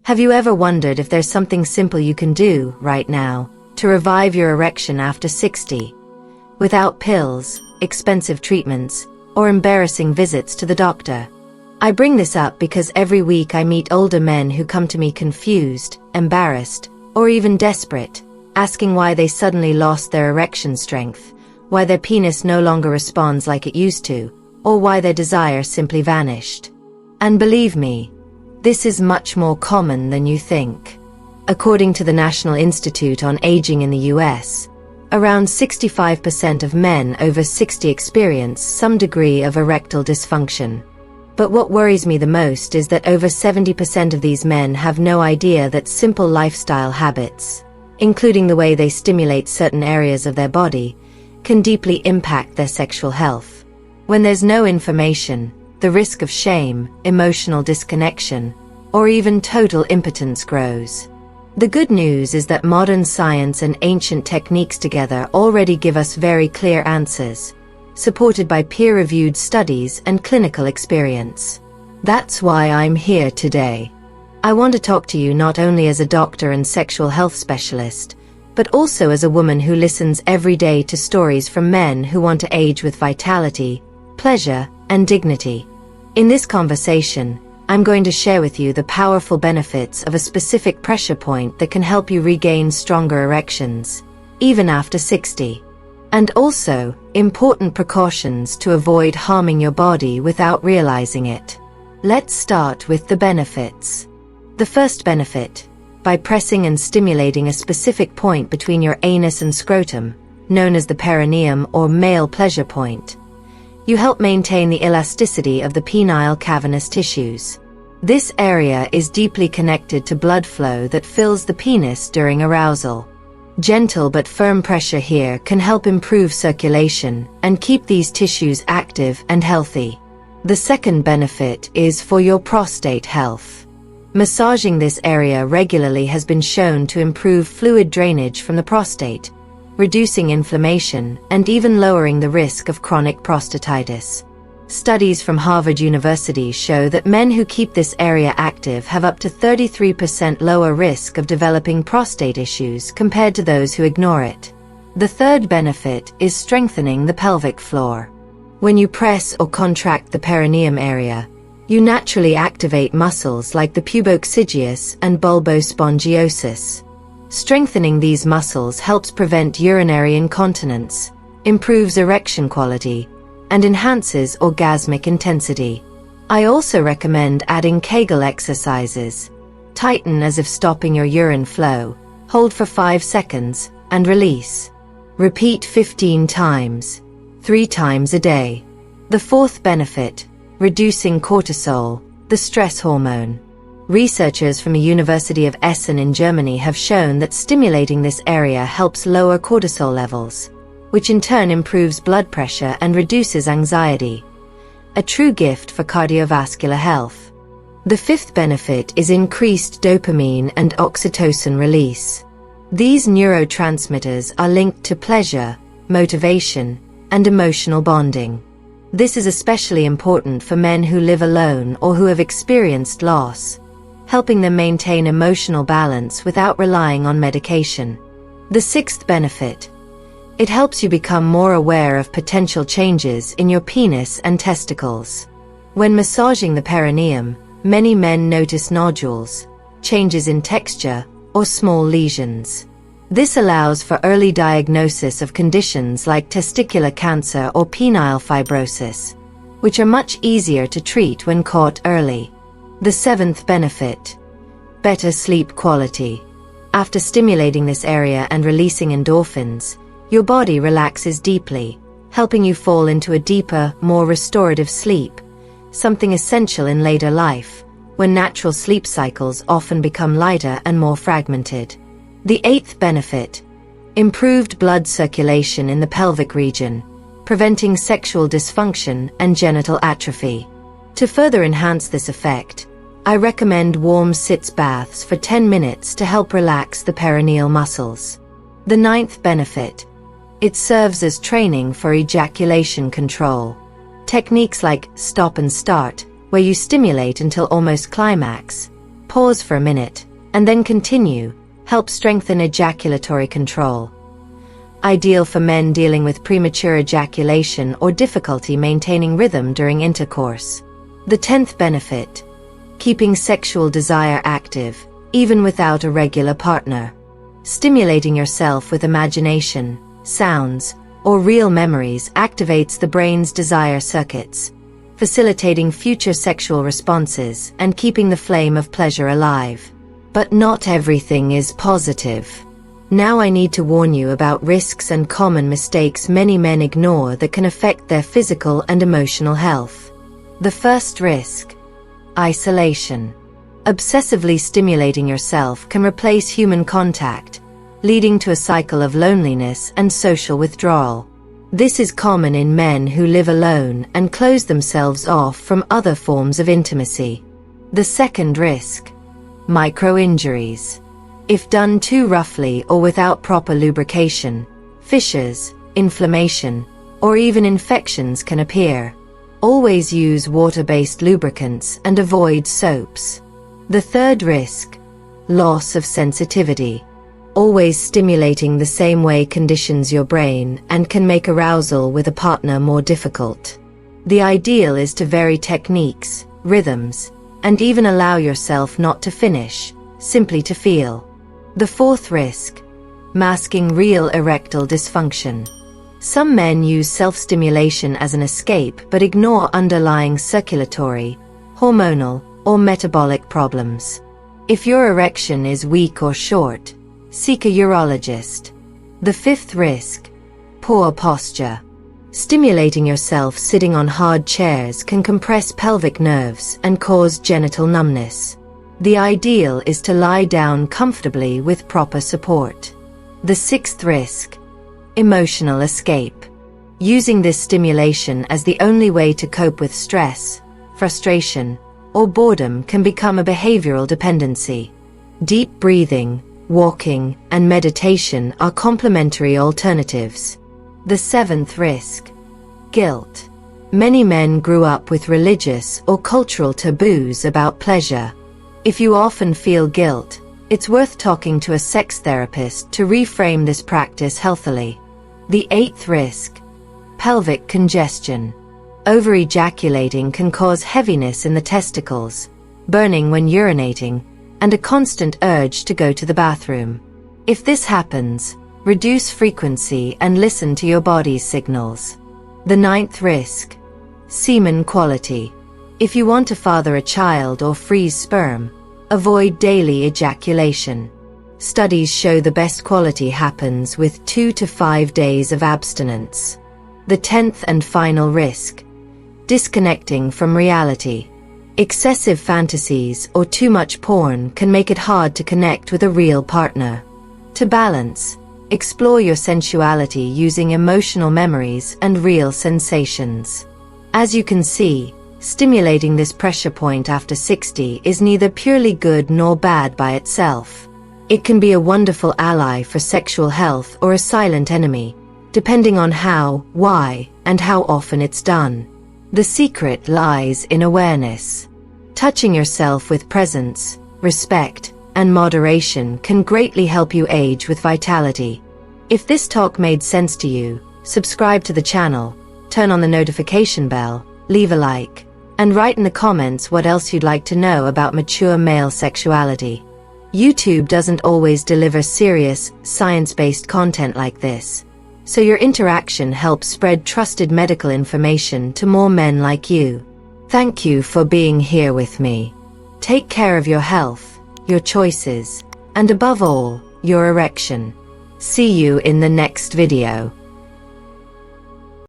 Have you ever wondered if there's something simple you can do right now to revive your erection after 60? Without pills, expensive treatments, or embarrassing visits to the doctor. I bring this up because every week I meet older men who come to me confused, embarrassed, or even desperate, asking why they suddenly lost their erection strength, why their penis no longer responds like it used to, or why their desire simply vanished. And believe me, this is much more common than you think. According to the National Institute on Aging in the US, around 65% of men over 60 experience some degree of erectile dysfunction. But what worries me the most is that over 70% of these men have no idea that simple lifestyle habits, including the way they stimulate certain areas of their body, can deeply impact their sexual health. When there's no information, the risk of shame, emotional disconnection, or even total impotence grows. The good news is that modern science and ancient techniques together already give us very clear answers, supported by peer-reviewed studies and clinical experience. That's why I'm here today. I want to talk to you not only as a doctor and sexual health specialist, but also as a woman who listens every day to stories from men who want to age with vitality, pleasure, and dignity. In this conversation, I'm going to share with you the powerful benefits of a specific pressure point that can help you regain stronger erections, even after 60. And also, important precautions to avoid harming your body without realizing it. Let's start with the benefits. The first benefit, by pressing and stimulating a specific point between your anus and scrotum, known as the perineum or male pleasure point, you help maintain the elasticity of the penile cavernous tissues. This area is deeply connected to blood flow that fills the penis during arousal. Gentle but firm pressure here can help improve circulation and keep these tissues active and healthy. The second benefit is for your prostate health. Massaging this area regularly has been shown to improve fluid drainage from the prostate, reducing inflammation and even lowering the risk of chronic prostatitis. Studies from Harvard University show that men who keep this area active have up to 33% lower risk of developing prostate issues compared to those who ignore it. The third benefit is strengthening the pelvic floor. When you press or contract the perineum area, you naturally activate muscles like the pubococcygeus and bulbospongiosus. Strengthening these muscles helps prevent urinary incontinence, improves erection quality, and enhances orgasmic intensity. I also recommend adding Kegel exercises. Tighten as if stopping your urine flow, hold for 5 seconds, and release. Repeat 15 times, 3 times a day. The fourth benefit, reducing cortisol, the stress hormone. Researchers from the University of Essen in Germany have shown that stimulating this area helps lower cortisol levels, which in turn improves blood pressure and reduces anxiety. A true gift for cardiovascular health. The fifth benefit is increased dopamine and oxytocin release. These neurotransmitters are linked to pleasure, motivation, and emotional bonding. This is especially important for men who live alone or who have experienced loss, helping them maintain emotional balance without relying on medication. The sixth benefit, it helps you become more aware of potential changes in your penis and testicles. When massaging the perineum, many men notice nodules, changes in texture, or small lesions. This allows for early diagnosis of conditions like testicular cancer or penile fibrosis, which are much easier to treat when caught early. The seventh benefit, better sleep quality. After stimulating this area and releasing endorphins, your body relaxes deeply, helping you fall into a deeper, more restorative sleep, something essential in later life, when natural sleep cycles often become lighter and more fragmented. The eighth benefit, improved blood circulation in the pelvic region, preventing sexual dysfunction and genital atrophy. To further enhance this effect, I recommend warm sitz baths for 10 minutes to help relax the perineal muscles. The ninth benefit, it serves as training for ejaculation control. Techniques like stop and start, where you stimulate until almost climax, Pause for a minute, and then continue. Help strengthen ejaculatory control. Ideal for men dealing with premature ejaculation or difficulty maintaining rhythm during intercourse. The 10th benefit: keeping sexual desire active, even without a regular partner. Stimulating yourself with imagination, sounds, or real memories activates the brain's desire circuits, facilitating future sexual responses and keeping the flame of pleasure alive. But not everything is positive. Now I need to warn you about risks and common mistakes many men ignore that can affect their physical and emotional health. The first risk: isolation. Obsessively stimulating yourself can replace human contact, leading to a cycle of loneliness and social withdrawal. This is common in men who live alone and close themselves off from other forms of intimacy. The second risk: micro-injuries. If done too roughly or without proper lubrication, fissures, inflammation, or even infections can appear. Always use water-based lubricants and avoid soaps. The third risk: loss of sensitivity. Always stimulating the same way conditions your brain and can make arousal with a partner more difficult. The ideal is to vary techniques, rhythms, and even allow yourself not to finish, simply to feel. The fourth risk: masking real erectile dysfunction. Some men use self-stimulation as an escape but ignore underlying circulatory, hormonal, or metabolic problems. If your erection is weak or short, seek a urologist. The fifth risk: poor posture. Stimulating yourself sitting on hard chairs can compress pelvic nerves and cause genital numbness. The ideal is to lie down comfortably with proper support. The sixth risk: emotional escape. Using this stimulation as the only way to cope with stress, frustration, or boredom can become a behavioral dependency. Deep breathing, walking, and meditation are complementary alternatives. The seventh risk: guilt. Many men grew up with religious or cultural taboos about pleasure. If you often feel guilt, it's worth talking to a sex therapist to reframe this practice healthily. The eighth risk: pelvic congestion. Over-ejaculating can cause heaviness in the testicles, burning when urinating, and a constant urge to go to the bathroom. If this happens, reduce frequency and listen to your body's signals. The ninth risk: semen quality. If you want to father a child or freeze sperm, avoid daily ejaculation. Studies show the best quality happens with 2 to 5 days of abstinence. The 10th and final risk: disconnecting from reality. Excessive fantasies or too much porn can make it hard to connect with a real partner. To balance, explore your sensuality using emotional memories and real sensations. As you can see, stimulating this pressure point after 60 is neither purely good nor bad by itself. It can be a wonderful ally for sexual health or a silent enemy, depending on how, why, and how often it's done. The secret lies in awareness. Touching yourself with presence, respect, and moderation can greatly help you age with vitality. If this talk made sense to you, subscribe to the channel, turn on the notification bell, leave a like, and write in the comments what else you'd like to know about mature male sexuality. YouTube doesn't always deliver serious, science-based content like this, so your interaction helps spread trusted medical information to more men like you. Thank you for being here with me. Take care of your health, your choices, and above all, your erection. See you in the next video.